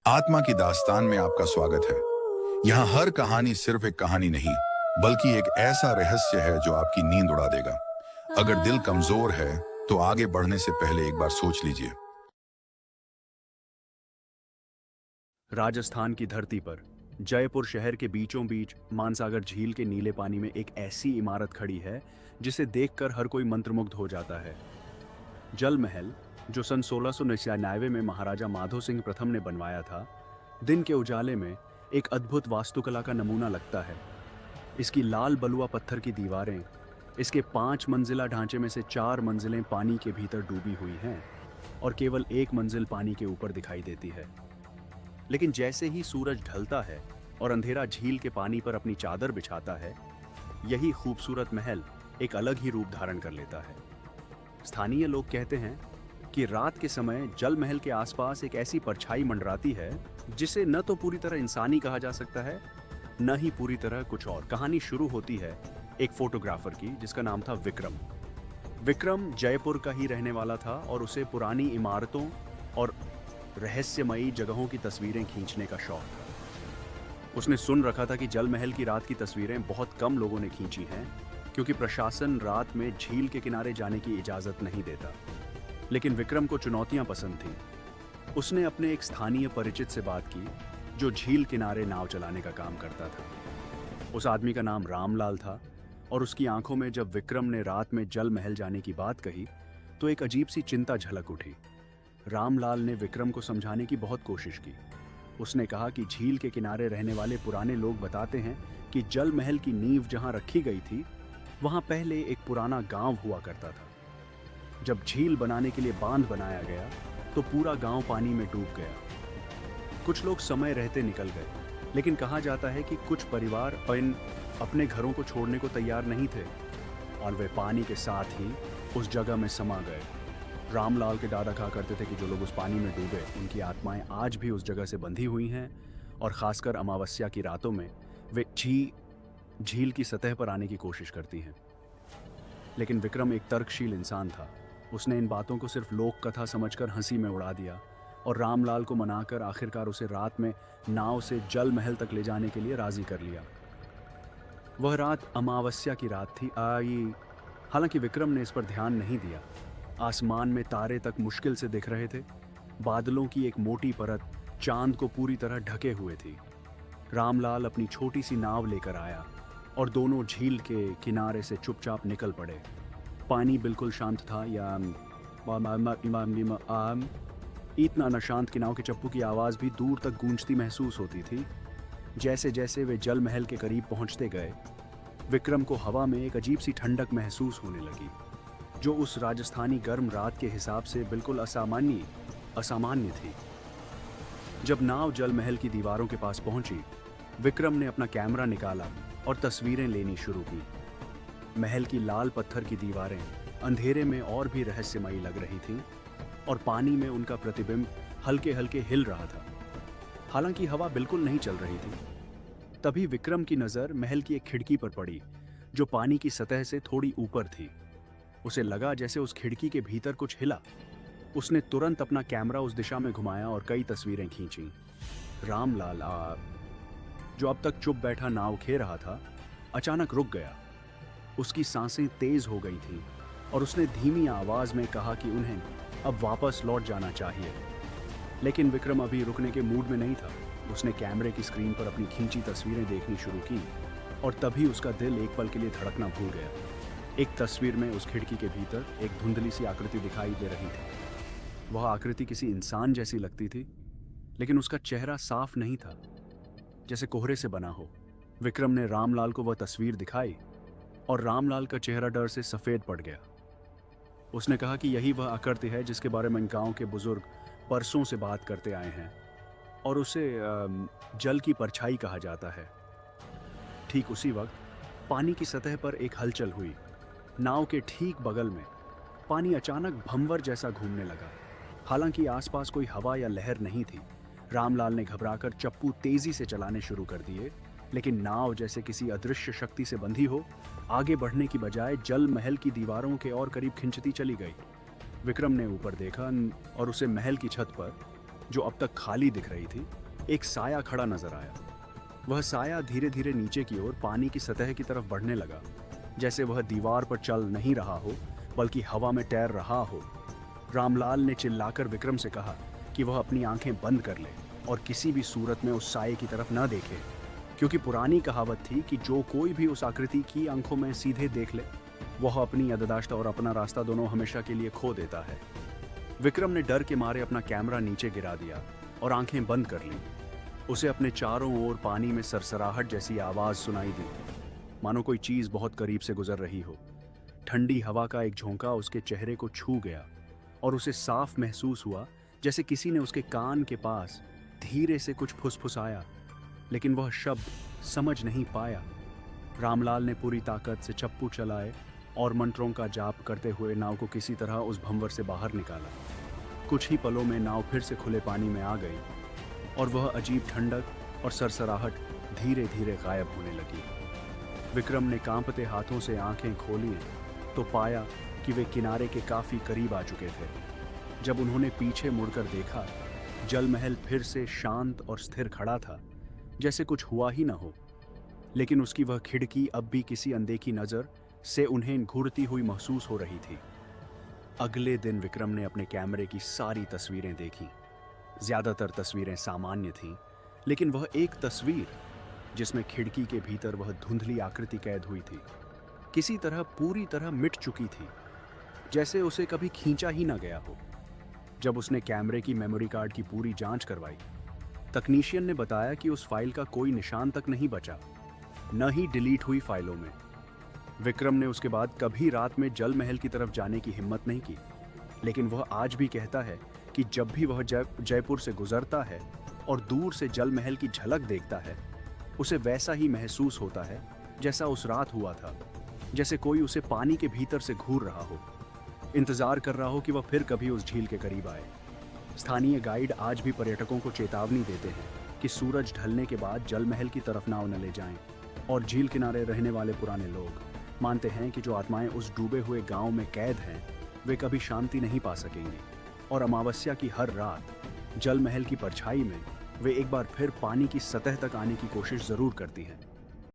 आत्मा की दास्तान में आपका स्वागत है। यहाँ हर कहानी सिर्फ एक कहानी नहीं, बल्कि एक ऐसा रहस्य है जो आपकी नींद उड़ा देगा। अगर दिल कमजोर है, तो आगे बढ़ने से पहले एक बार सोच लीजिए। राजस्थान की धरती पर जयपुर शहर के बीचों बीच मानसागर झील के नीले पानी में एक ऐसी इमारत खड़ी है जिसे देखकर हर कोई मंत्रमुग्ध हो जाता है। जल महल, जो सन 1699 में महाराजा माधो सिंह प्रथम ने बनवाया था, दिन के उजाले में एक अद्भुत वास्तुकला का नमूना लगता है। इसकी लाल बलुआ पत्थर की दीवारें, इसके 5 मंजिला ढांचे में से 4 मंजिलें पानी के भीतर डूबी हुई हैं और केवल एक मंजिल पानी के ऊपर दिखाई देती है। लेकिन जैसे ही सूरज ढलता है और अंधेरा झील के पानी पर अपनी चादर बिछाता है, यही खूबसूरत महल एक अलग ही रूप धारण कर लेता है। स्थानीय लोग कहते हैं कि रात के समय जल महल के आसपास एक ऐसी परछाई मंडराती है जिसे न तो पूरी तरह इंसानी कहा जा सकता है, न ही पूरी तरह कुछ और। कहानी शुरू होती है एक फोटोग्राफर की जिसका नाम था विक्रम। विक्रम जयपुर का ही रहने वाला था और उसे पुरानी इमारतों और रहस्यमयी जगहों की तस्वीरें खींचने का शौक था। उसने सुन रखा था कि जल महल की रात की तस्वीरें बहुत कम लोगों ने खींची हैं, क्योंकि प्रशासन रात में झील के किनारे जाने की इजाजत नहीं देता। लेकिन विक्रम को चुनौतियां पसंद थीं। उसने अपने एक स्थानीय परिचित से बात की जो झील किनारे नाव चलाने का काम करता था। उस आदमी का नाम रामलाल था और उसकी आंखों में जब विक्रम ने रात में जल महल जाने की बात कही तो एक अजीब सी चिंता झलक उठी। रामलाल ने विक्रम को समझाने की बहुत कोशिश की। उसने कहा कि झील के किनारे रहने वाले पुराने लोग बताते हैं कि जल महल की नींव जहां रखी गई थी, वहां पहले एक पुराना गांव हुआ करता था। जब झील बनाने के लिए बांध बनाया गया तो पूरा गांव पानी में डूब गया। कुछ लोग समय रहते निकल गए, लेकिन कहा जाता है कि कुछ परिवार अपने घरों को छोड़ने को तैयार नहीं थे और वे पानी के साथ ही उस जगह में समा गए। रामलाल के दादा कहा करते थे कि जो लोग उस पानी में डूबे, उनकी आत्माएं आज भी उस जगह से बंधी हुई हैं और खासकर अमावस्या की रातों में वे झील की सतह पर आने की कोशिश करती हैं। लेकिन विक्रम एक तर्कशील इंसान था। उसने इन बातों को सिर्फ लोक कथा समझकर हंसी में उड़ा दिया और रामलाल को मनाकर आखिरकार उसे रात में नाव से जल महल तक ले जाने के लिए राजी कर लिया। वह रात अमावस्या की रात थी। हालांकि विक्रम ने इस पर ध्यान नहीं दिया। आसमान में तारे तक मुश्किल से दिख रहे थे। बादलों की एक मोटी परत चांद को पूरी तरह ढके हुए थी। रामलाल अपनी छोटी सी नाव लेकर आया और दोनों झील के किनारे से चुपचाप निकल पड़े। पानी बिल्कुल शांत था, इतना न शांत कि नाव के चप्पू की आवाज़ भी दूर तक गूंजती महसूस होती थी। जैसे जैसे वे जल महल के करीब पहुंचते गए, विक्रम को हवा में एक अजीब सी ठंडक महसूस होने लगी, जो उस राजस्थानी गर्म रात के हिसाब से बिल्कुल असामान्य थी। जब नाव जल महल की दीवारों के पास पहुंची, विक्रम ने अपना कैमरा निकाला और तस्वीरें लेनी शुरू की। महल की लाल पत्थर की दीवारें अंधेरे में और भी रहस्यमयी लग रही थीं और पानी में उनका प्रतिबिंब हल्के हल्के हिल रहा था। हालांकि हवा बिल्कुल नहीं चल रही थी। तभी विक्रम की नज़र महल की एक खिड़की पर पड़ी जो पानी की सतह से थोड़ी ऊपर थी। उसे लगा जैसे उस खिड़की के भीतर कुछ हिला। उसने तुरंत अपना कैमरा उस दिशा में घुमाया और कई तस्वीरें खींची। रामलाल, जो अब तक चुप बैठा नाव खे रहा था, अचानक रुक गया। उसकी सांसें तेज हो गई थीं और उसने धीमी आवाज में कहा कि उन्हें अब वापस लौट जाना चाहिए। लेकिन विक्रम अभी रुकने के मूड में नहीं था। उसने कैमरे की स्क्रीन पर अपनी खींची तस्वीरें देखनी शुरू की और तभी उसका दिल एक पल के लिए धड़कना भूल गया। एक तस्वीर में उस खिड़की के भीतर एक धुंधली सी आकृति दिखाई दे रही थी। वह आकृति किसी इंसान जैसी लगती थी, लेकिन उसका चेहरा साफ नहीं था, जैसे कोहरे से बना हो। विक्रम ने रामलाल को वह तस्वीर दिखाई और रामलाल का चेहरा डर से सफ़ेद पड़ गया। उसने कहा कि यही वह आकृति है जिसके बारे में गांव के बुजुर्ग परसों से बात करते आए हैं और उसे जल की परछाई कहा जाता है। ठीक उसी वक्त पानी की सतह पर एक हलचल हुई। नाव के ठीक बगल में पानी अचानक भंवर जैसा घूमने लगा। हालांकि आसपास कोई हवा या लहर नहीं थी। रामलाल ने घबराकर चप्पू तेजी से चलाने शुरू कर दिए, लेकिन नाव जैसे किसी अदृश्य शक्ति से बंधी हो, आगे बढ़ने की बजाय जल महल की दीवारों के और करीब खिंचती चली गई। विक्रम ने ऊपर देखा और उसे महल की छत पर जो अब तक खाली दिख रही थी, एक साया खड़ा नजर आया। वह साया धीरे धीरे नीचे की ओर पानी की सतह की तरफ बढ़ने लगा, जैसे वह दीवार पर चल नहीं रहा हो बल्कि हवा में तैर रहा हो। रामलाल ने चिल्लाकर विक्रम से कहा कि वह अपनी आंखें बंद कर ले और किसी भी सूरत में उस साये की तरफ न देखे, क्योंकि पुरानी कहावत थी कि जो कोई भी उस आकृति की आंखों में सीधे देख ले, वह अपनी याददाश्त और अपना रास्ता दोनों हमेशा के लिए खो देता है। विक्रम ने डर के मारे अपना कैमरा नीचे गिरा दिया और आंखें बंद कर लीं। उसे अपने चारों ओर पानी में सरसराहट जैसी आवाज सुनाई दी, मानो कोई चीज बहुत करीब से गुजर रही हो। ठंडी हवा का एक झोंका उसके चेहरे को छू गया और उसे साफ महसूस हुआ जैसे किसी ने उसके कान के पास धीरे से कुछ फुसफुसाया, लेकिन वह शब्द समझ नहीं पाया। रामलाल ने पूरी ताकत से चप्पू चलाए और मंत्रों का जाप करते हुए नाव को किसी तरह उस भंवर से बाहर निकाला। कुछ ही पलों में नाव फिर से खुले पानी में आ गई और वह अजीब ठंडक और सरसराहट धीरे धीरे गायब होने लगी। विक्रम ने कांपते हाथों से आंखें खोली तो पाया कि वे किनारे के काफी करीब आ चुके थे। जब उन्होंने पीछे मुड़कर देखा, जल महल फिर से शांत और स्थिर खड़ा था, जैसे कुछ हुआ ही न हो। लेकिन उसकी वह खिड़की अब भी किसी अनदेखी नजर से उन्हें घूरती हुई महसूस हो रही थी। अगले दिन विक्रम ने अपने कैमरे की सारी तस्वीरें देखीं। ज्यादातर तस्वीरें सामान्य थीं, लेकिन वह एक तस्वीर जिसमें खिड़की के भीतर वह धुंधली आकृति कैद हुई थी, किसी तरह पूरी तरह मिट चुकी थी, जैसे उसे कभी खींचा ही ना गया हो। जब उसने कैमरे की मेमोरी कार्ड की पूरी जांच करवाई, तकनीशियन ने बताया कि उस फाइल का कोई निशान तक नहीं बचा, न ही डिलीट हुई फाइलों में। विक्रम ने उसके बाद कभी रात में जल महल की तरफ जाने की हिम्मत नहीं की, लेकिन वह आज भी कहता है कि जब भी वह जयपुर से गुजरता है और दूर से जल महल की झलक देखता है, उसे वैसा ही महसूस होता है जैसा उस रात हुआ था, जैसे कोई उसे पानी के भीतर से घूर रहा हो, इंतजार कर रहा हो कि वह फिर कभी उस झील के करीब आए। स्थानीय गाइड आज भी पर्यटकों को चेतावनी देते हैं कि सूरज ढलने के बाद जल महल की तरफ नाव न ले जाएं, और झील किनारे रहने वाले पुराने लोग मानते हैं कि जो आत्माएं उस डूबे हुए गांव में कैद हैं, वे कभी शांति नहीं पा सकेंगी, और अमावस्या की हर रात जल महल की परछाई में वे एक बार फिर पानी की सतह तक आने की कोशिश जरूर करती हैं।